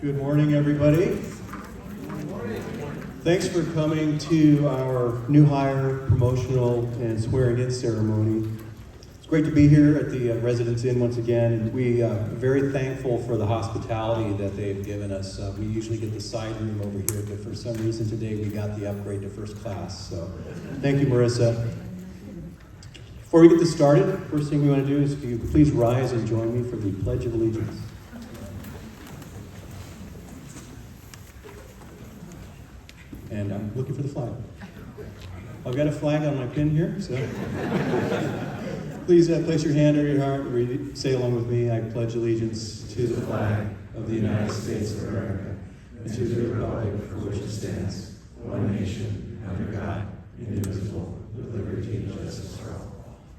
Good morning, everybody. Thanks for coming to our new hire promotional and swearing-in ceremony. It's great to be here at the Residence Inn once again. We are very thankful for the hospitality that they've given us. We usually get the side room over here, but for some reason today we got the upgrade to first class. So thank you, Marissa. Before we get this started, first thing we want to do is if you please rise and join me for the Pledge of Allegiance. And I'm looking for the flag. I've got a flag on my pin here, so please place your hand over your heart and say along with me, I pledge allegiance to the flag of the United States of America and to the republic for which it stands, one nation, under God, indivisible, with liberty and justice for all.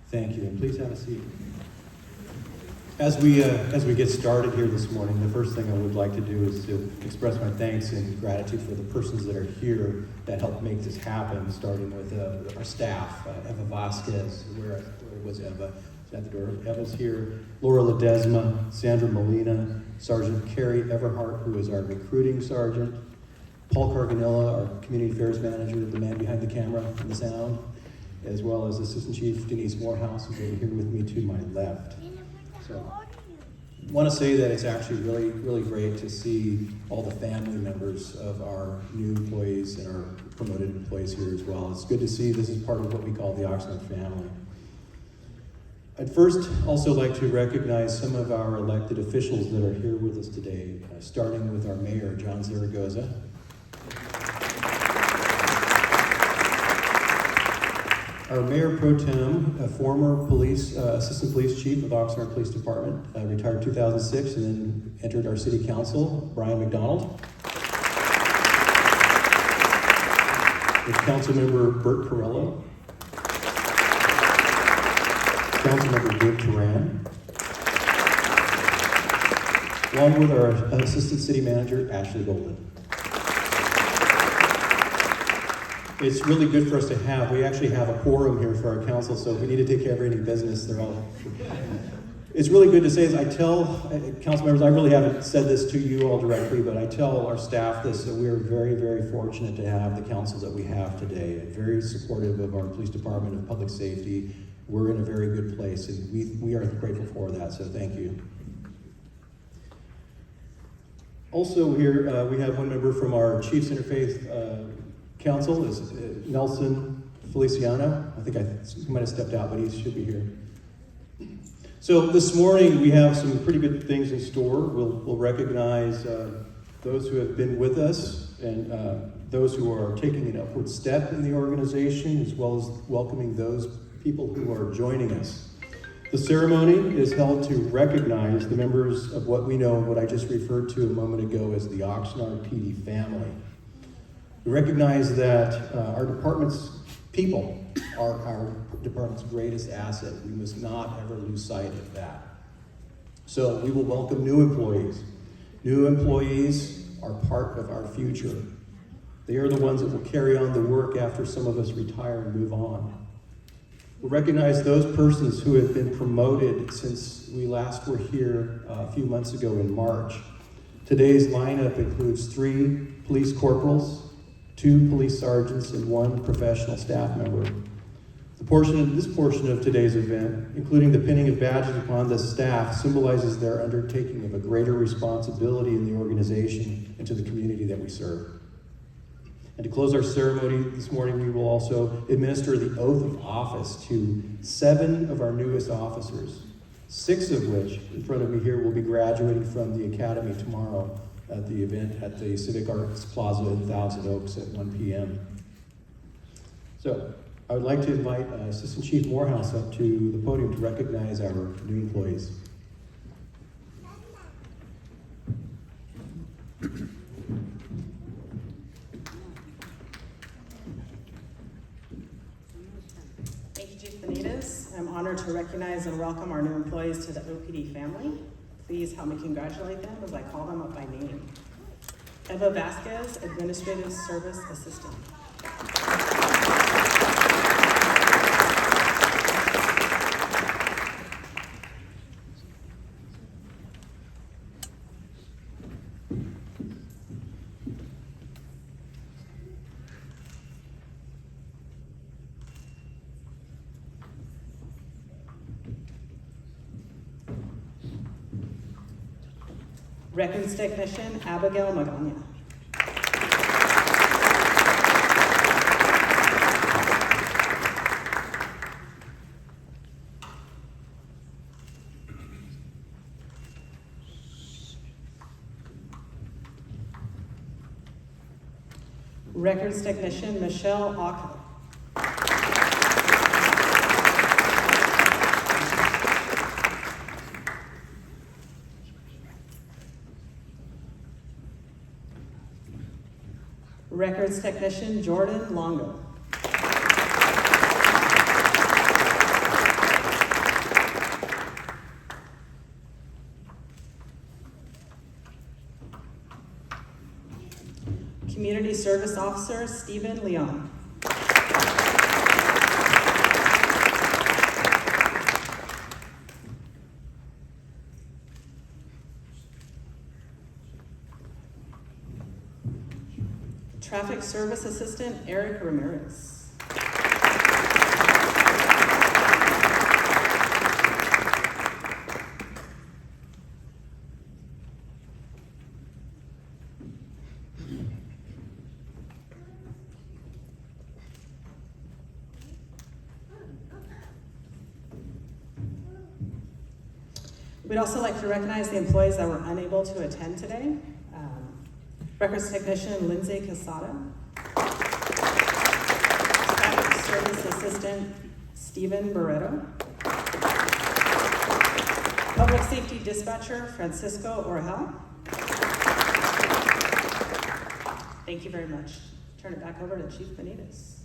Thank you, and please have a seat. As we get started here this morning, the first thing I would like to do is to express my thanks and gratitude for the persons that are here that helped make this happen, starting with our staff, Eva Vasquez. Where was Eva? She's at the door. Eva's here. Laura Ledesma, Sandra Molina, Sergeant Carrie Everhart, who is our recruiting sergeant, Paul Carganilla, our community affairs manager, the man behind the camera and the sound, as well as Assistant Chief Denise Morehouse, who's over here with me to my left. So I want to say that it's actually really, really great to see all the family members of our new employees and our promoted employees here as well. It's good to see this is part of what we call the Oxnard family. I'd first also like to recognize some of our elected officials that are here with us today, starting with our mayor, John Zaragoza. Our Mayor Pro Tem, a former Assistant Police Chief of Oxnard Police Department, retired in 2006 and then entered our City Council, Brian McDonald. With Councilmember Bert Carello. Councilmember Dave Turan. Along with our Assistant City Manager, Ashley Golden. It's really good for us to have. We actually have a quorum here for our council, so if we need to take care of any business, they're all. It's really good to say, as I tell council members, I really haven't said this to you all directly, but I tell our staff this, that we are very, very fortunate to have the council that we have today. Very supportive of our police department, of public safety. We're in a very good place, and we are grateful for that, so thank you. Also here, we have one member from our Chiefs Interfaith Council is Nelson Feliciano. I think he might have stepped out, but he should be here. So this morning we have some pretty good things in store. We'll recognize those who have been with us and those who are taking an upward step in the organization, as well as welcoming those people who are joining us. The ceremony is held to recognize the members of what we know, what I just referred to a moment ago as the Oxnard PD family. We recognize that our department's people are our department's greatest asset. We must not ever lose sight of that. So we will welcome new employees. New employees are part of our future. They are the ones that will carry on the work after some of us retire and move on. We'll recognize those persons who have been promoted since we last were here a few months ago in March. Today's lineup includes 3 police corporals, 2 police sergeants, and 1 professional staff member. This portion of today's event, including the pinning of badges upon the staff, symbolizes their undertaking of a greater responsibility in the organization and to the community that we serve. And to close our ceremony this morning, we will also administer the oath of office to 7 of our newest officers, 6 of which, in front of me here, will be graduating from the academy tomorrow at the event at the Civic Arts Plaza in Thousand Oaks at 1 p.m. So I would like to invite Assistant Chief Morehouse up to the podium to recognize our new employees. Thank you, Chief Benitez. I'm honored to recognize and welcome our new employees to the OPD family. Please help me congratulate them as I call them up by name. Eva Vasquez, Administrative Service Assistant. Records Technician Abigail Magana. Records Technician Michelle Ocko. Records Technician Jordan Longo. Community Service Officer Stephen Leon. Traffic Service Assistant Eric Ramirez. We'd also like to recognize the employees that were unable to attend today. Records Technician Lindsay Casada. Traffic Service Assistant Stephen Barreto. Public Safety Dispatcher Francisco Orhel. Thank you very much. Turn it back over to Chief Benitez.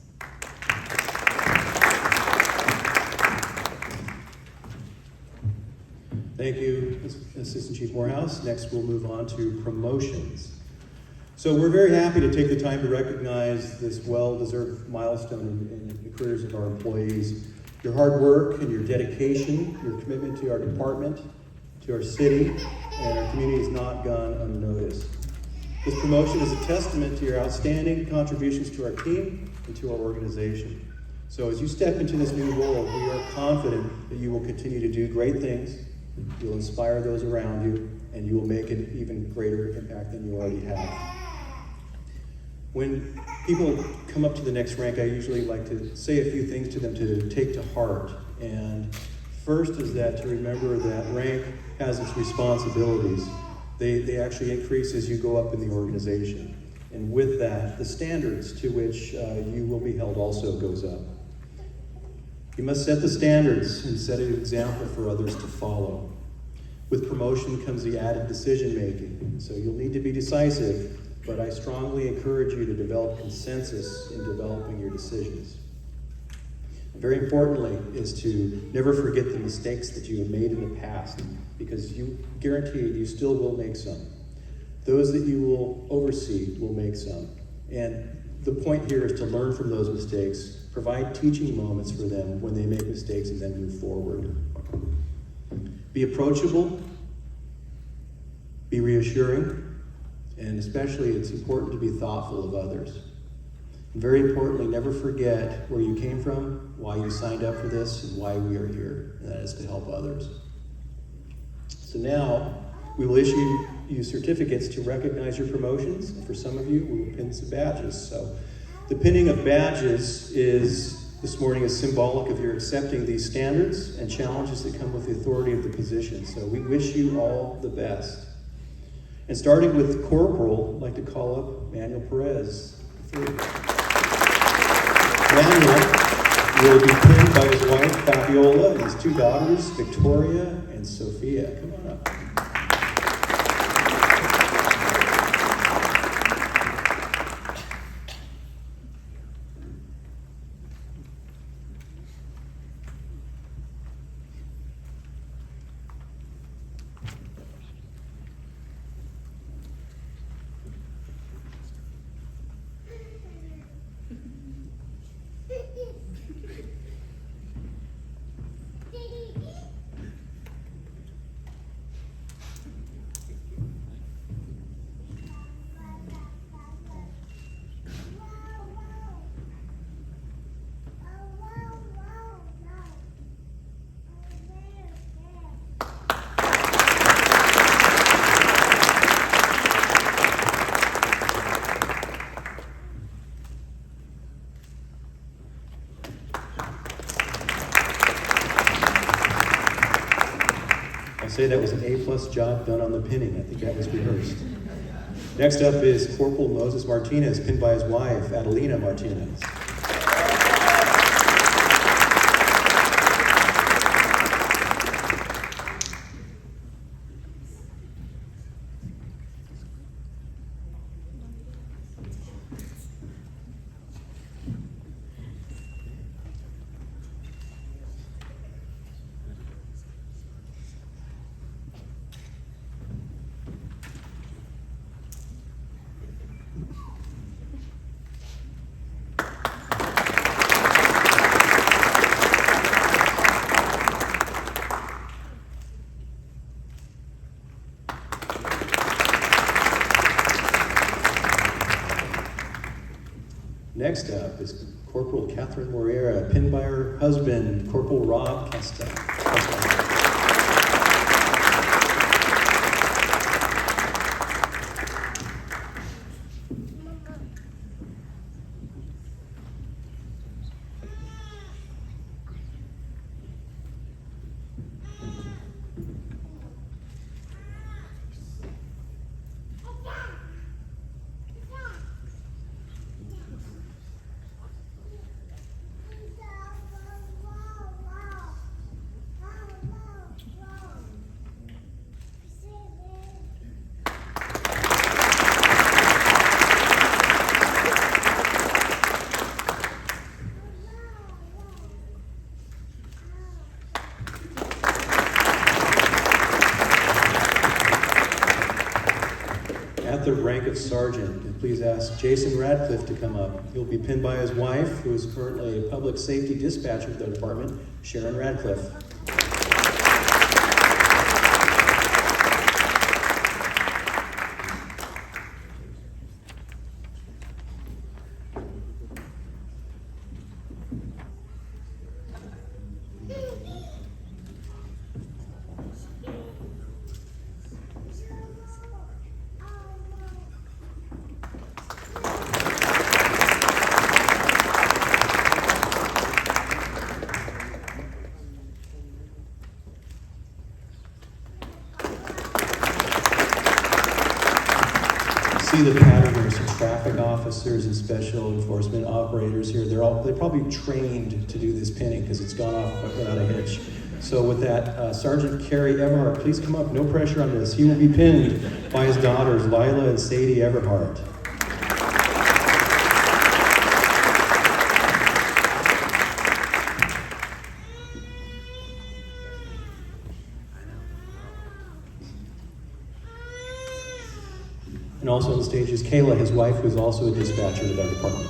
Thank you, Assistant Chief Morehouse. Next, we'll move on to promotions. So we're very happy to take the time to recognize this well-deserved milestone in the careers of our employees. Your hard work and your dedication, your commitment to our department, to our city, and our community has not gone unnoticed. This promotion is a testament to your outstanding contributions to our team and to our organization. So as you step into this new role, we are confident that you will continue to do great things, you'll inspire those around you, and you will make an even greater impact than you already have. When people come up to the next rank, I usually like to say a few things to them to take to heart. And first is that to remember that rank has its responsibilities. They actually increase as you go up in the organization. And with that, the standards to which you will be held also goes up. You must set the standards and set an example for others to follow. With promotion comes the added decision making. So you'll need to be decisive, but I strongly encourage you to develop consensus in developing your decisions. Very importantly is to never forget the mistakes that you have made in the past, because you guaranteed you still will make some. Those that you will oversee will make some. And the point here is to learn from those mistakes, provide teaching moments for them when they make mistakes, and then move forward. Be approachable, be reassuring, and especially it's important to be thoughtful of others. And very importantly, never forget where you came from, why you signed up for this, and why we are here, and that is to help others. So now, we will issue you certificates to recognize your promotions, and for some of you, we will pin some badges. So the pinning of badges this morning is symbolic of your accepting these standards and challenges that come with the authority of the position. So we wish you all the best. And starting with Corporal, I'd like to call up Manuel Perez. Manuel will be pinned by his wife, Fabiola, and his two daughters, Victoria and Sophia. Come on up. say that was an A+ job done on the pinning. I think that was rehearsed. Next up is Corporal Moses Martinez, pinned by his wife, Adelina Martinez. Next up is Corporal Catherine Moreira, pinned by her husband, Corporal Rob Castell. At the rank of sergeant, please ask Jason Radcliffe to come up. He'll be pinned by his wife, who is currently a public safety dispatcher for the department, Sharon Radcliffe. See the pattern. There's some traffic officers and special enforcement operators here. They're probably trained to do this pinning because it's gone off without a hitch. So with that, Sergeant Kerry Everhart, please come up. No pressure on this. He will be pinned by his daughters, Lila and Sadie Everhart. And also on the stage is Kayla, his wife, who is also a dispatcher with our department.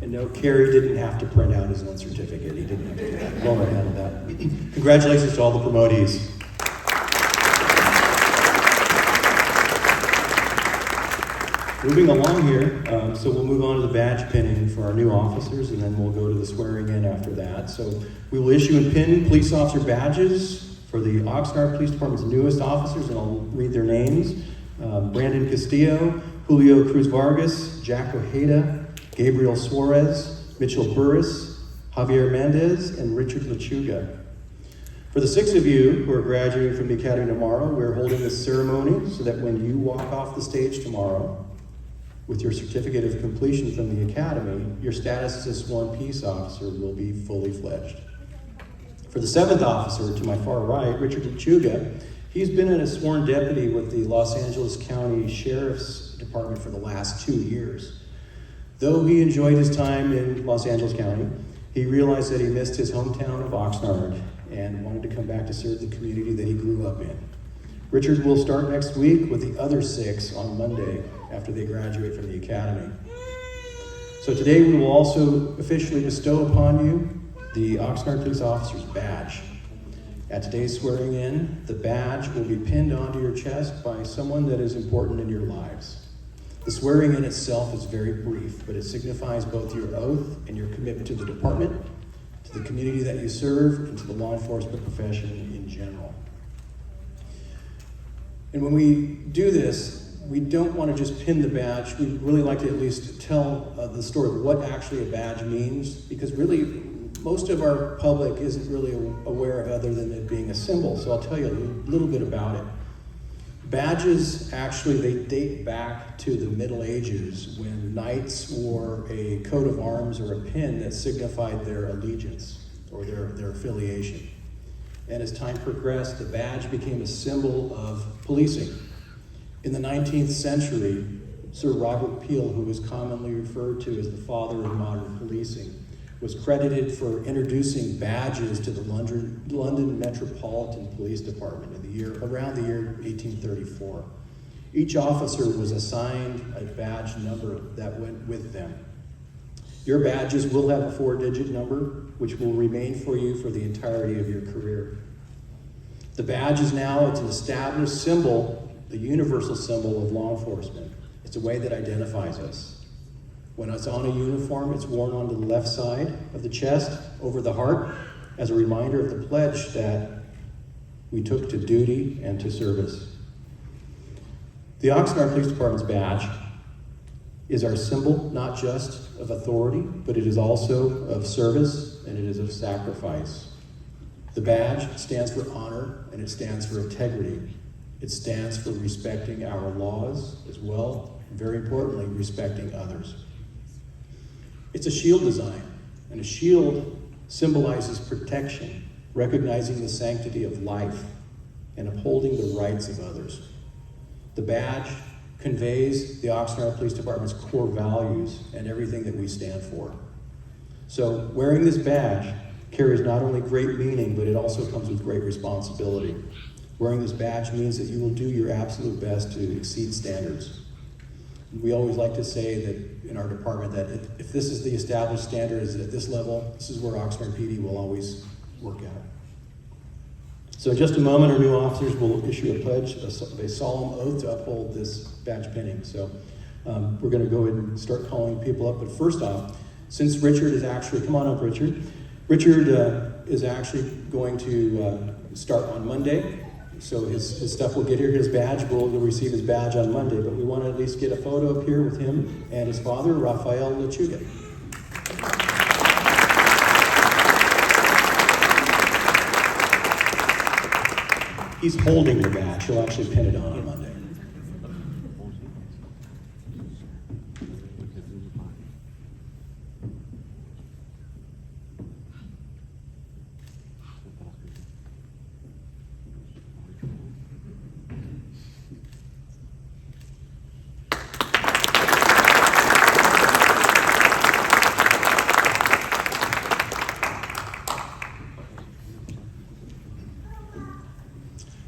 No, Kerry didn't have to print out his own certificate. He didn't have to do that. Lower handled that. Congratulations to all the promotees. Moving along here, so we'll move on to the badge pinning for our new officers, and then we'll go to the swearing in after that. So we will issue and pin police officer badges for the Oxnard Police Department's newest officers, and I'll read their names. Brandon Castillo, Julio Cruz Vargas, Jack Ojeda, Gabriel Suarez, Mitchell Burris, Javier Mendez, and Richard Lechuga. For the 6 of you who are graduating from the Academy tomorrow, we're holding this ceremony so that when you walk off the stage tomorrow with your certificate of completion from the Academy, your status as a sworn peace officer will be fully fledged. For the 7th officer to my far right, Richard Lechuga, he's been a sworn deputy with the Los Angeles County Sheriff's Department for the last 2 years. Though he enjoyed his time in Los Angeles County, he realized that he missed his hometown of Oxnard and wanted to come back to serve the community that he grew up in. Richard will start next week with the other 6 on Monday after they graduate from the Academy. So today we will also officially bestow upon you the Oxnard Police Officer's Badge. At today's swearing in, the badge will be pinned onto your chest by someone that is important in your lives. The swearing in itself is very brief, but it signifies both your oath and your commitment to the department, to the community that you serve, and to the law enforcement profession in general. And when we do this, we don't want to just pin the badge. We'd really like to at least tell the story of what actually a badge means, because really most of our public isn't really aware of other than it being a symbol. So I'll tell you a little bit about it. Badges, actually, they date back to the Middle Ages when knights wore a coat of arms or a pin that signified their allegiance or their affiliation. And as time progressed, the badge became a symbol of policing. In the 19th century, Sir Robert Peel, who was commonly referred to as the father of modern policing, was credited for introducing badges to the London Metropolitan Police Department around the year 1834. Each officer was assigned a badge number that went with them. Your badges will have a 4-digit number, which will remain for you for the entirety of your career. The badge is now, it's an established symbol, the universal symbol of law enforcement. It's a way that identifies us. When it's on a uniform, it's worn on the left side of the chest, over the heart, as a reminder of the pledge that we took to duty and to service. The Oxnard Police Department's badge is our symbol, not just of authority, but it is also of service and it is of sacrifice. The badge stands for honor and it stands for integrity. It stands for respecting our laws as well, and very importantly, respecting others. It's a shield design, and a shield symbolizes protection, recognizing the sanctity of life and upholding the rights of others. The badge conveys the Oxnard Police Department's core values and everything that we stand for. So wearing this badge carries not only great meaning, but it also comes with great responsibility. Wearing this badge means that you will do your absolute best to exceed standards. We always like to say that in our department that if this is the established standard, is at this level, this is where Oxnard PD will always work at. So in just a moment, our new officers will issue a pledge, a solemn oath to uphold this badge pinning. So we're going to go ahead and start calling people up. But first off, since Richard is actually, come on up, Richard. Richard is actually going to start on Monday. So his stuff will get here, his badge, he'll receive his badge on Monday, but we want to at least get a photo up here with him and his father, Rafael Lechuga. He's holding the badge, he'll actually pin it on Monday.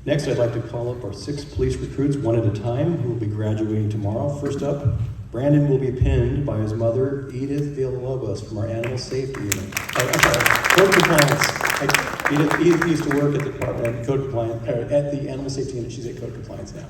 Next, I'd like to call up our 6 police recruits, one at a time, who will be graduating tomorrow. First up, Brandon will be pinned by his mother, Edith Villalobos, from our animal safety unit. Code compliance. Edith used to work at the department, code compliance, at the animal safety unit. She's at code compliance now.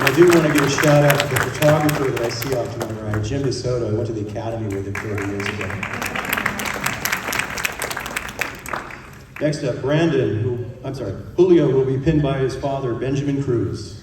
I do want to give a shout out to the photographer that I see off to my right, Jim DeSoto. I went to the academy with him 30 years ago. Next up, Julio will be pinned by his father, Benjamin Cruz.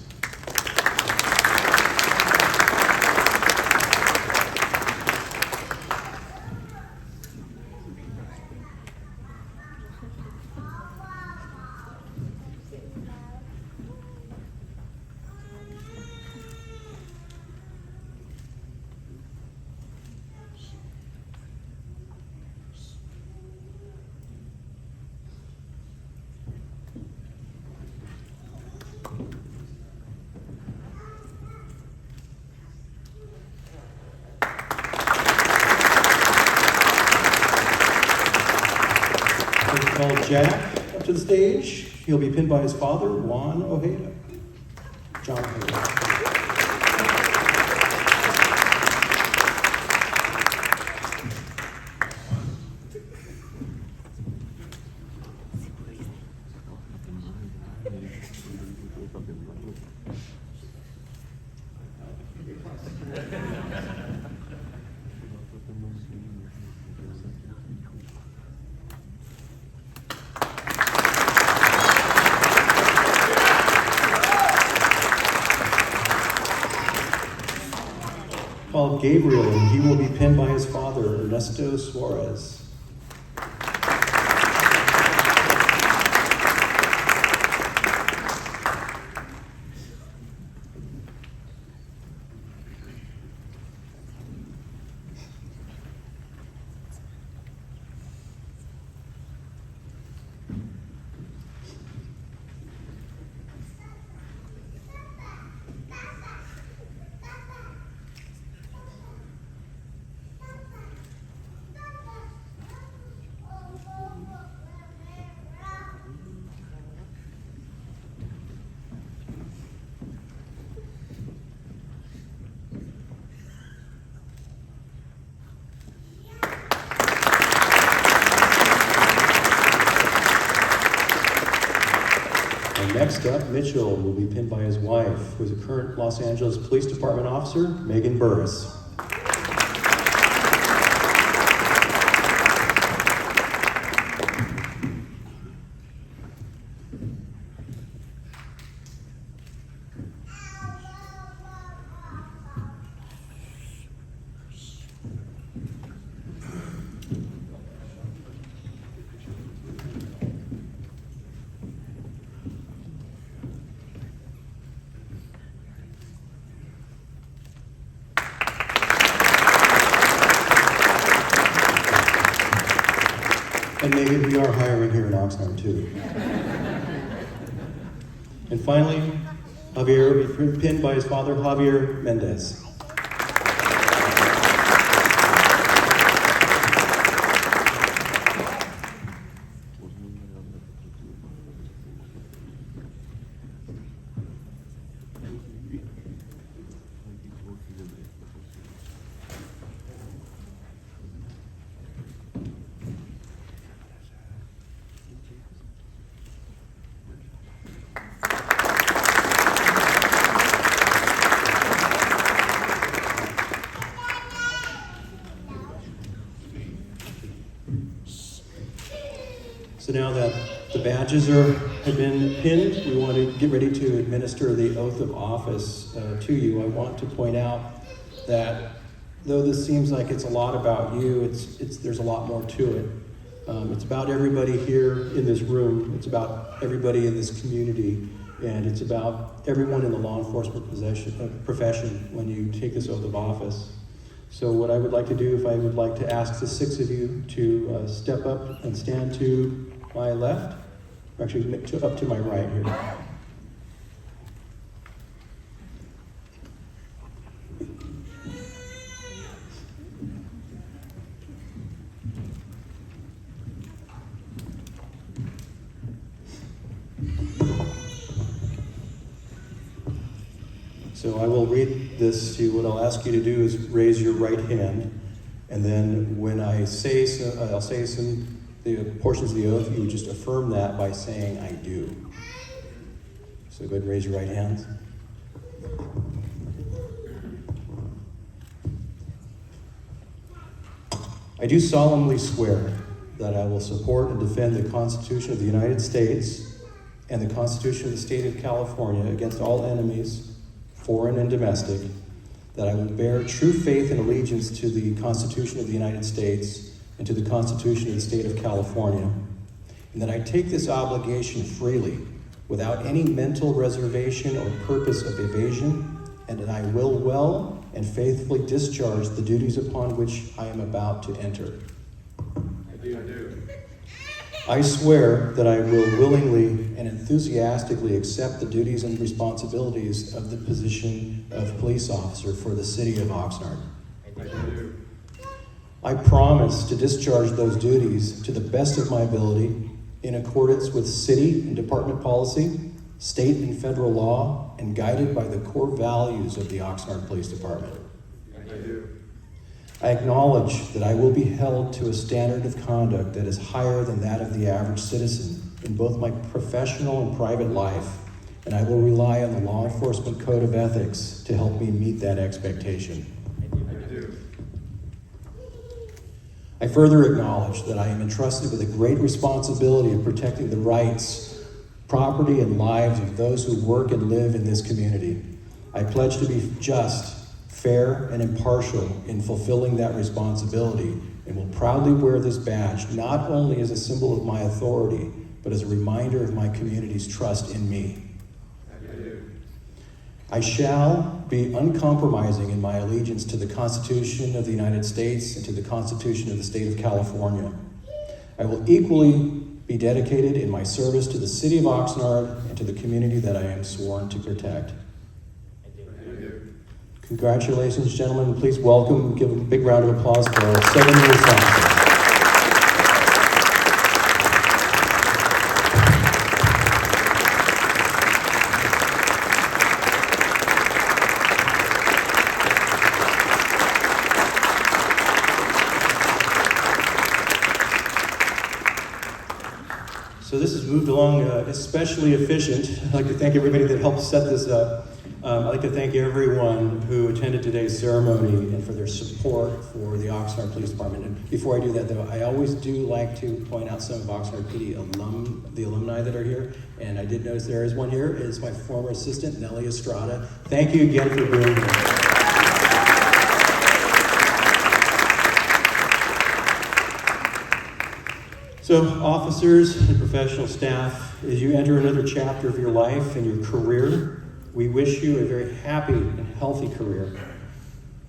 call Jack up to the stage. He'll be pinned by his father, Juan Ojeda. John Ojeda. Called Gabriel, and he will be pinned by his father, Ernesto Suarez. Next up, Mitchell will be pinned by his wife, who is a current Los Angeles Police Department officer, Megan Burris. And maybe we are hiring here in Oxnard too. And finally, Javier will be pinned by his father, Javier Mendez. So now that the badges have been pinned, we want to get ready to administer the oath of office to you. I want to point out that though this seems like it's a lot about you, there's a lot more to it. It's about everybody here in this room. It's about everybody in this community. And it's about everyone in the law enforcement profession when you take this oath of office. So what I would like to do, if I would like to ask the 6 of you to step up and stand to my left, or actually up to my right here. So I will read this to you. What I'll ask you to do is raise your right hand, and then when I say so, I'll say the portions of the oath, you would just affirm that by saying, I do. So go ahead and raise your right hands. I do solemnly swear that I will support and defend the Constitution of the United States and the Constitution of the State of California against all enemies, foreign and domestic, that I will bear true faith and allegiance to the Constitution of the United States and to the Constitution of the State of California, and that I take this obligation freely, without any mental reservation or purpose of evasion, and that I will well and faithfully discharge the duties upon which I am about to enter. I do. I swear that I will willingly and enthusiastically accept the duties and responsibilities of the position of police officer for the city of Oxnard. I do. I promise to discharge those duties to the best of my ability, in accordance with city and department policy, state and federal law, and guided by the core values of the Oxnard Police Department. I do. I acknowledge that I will be held to a standard of conduct that is higher than that of the average citizen in both my professional and private life, and I will rely on the law enforcement code of ethics to help me meet that expectation. I do. I further acknowledge that I am entrusted with a great responsibility of protecting the rights, property, and lives of those who work and live in this community. I pledge to be just, fair, and impartial in fulfilling that responsibility, and will proudly wear this badge not only as a symbol of my authority, but as a reminder of my community's trust in me. I do. I shall be uncompromising in my allegiance to the Constitution of the United States and to the Constitution of the State of California. I will equally be dedicated in my service to the City of Oxnard and to the community that I am sworn to protect. I do. Congratulations, gentlemen. Please welcome, give a big round of applause for our 7-year officers. So this has moved along especially efficient. I'd like to thank everybody that helped set this up. I'd like to thank everyone who attended today's ceremony and for their support for the Oxnard Police Department. And before I do that, though, I always do like to point out some of Oxnard PD the alumni that are here. And I did notice there is one here. It's my former assistant, Nellie Estrada. Thank you again for being here. So, officers and professional staff, as you enter another chapter of your life and your career, we wish you a very happy and healthy career.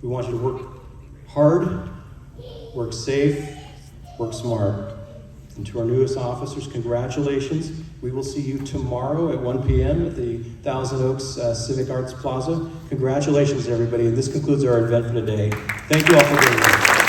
We want you to work hard, work safe, work smart. And to our newest officers, congratulations. We will see you tomorrow at 1 p.m. at the Thousand Oaks Civic Arts Plaza. Congratulations, everybody. And this concludes our event for today. Thank you all for being here.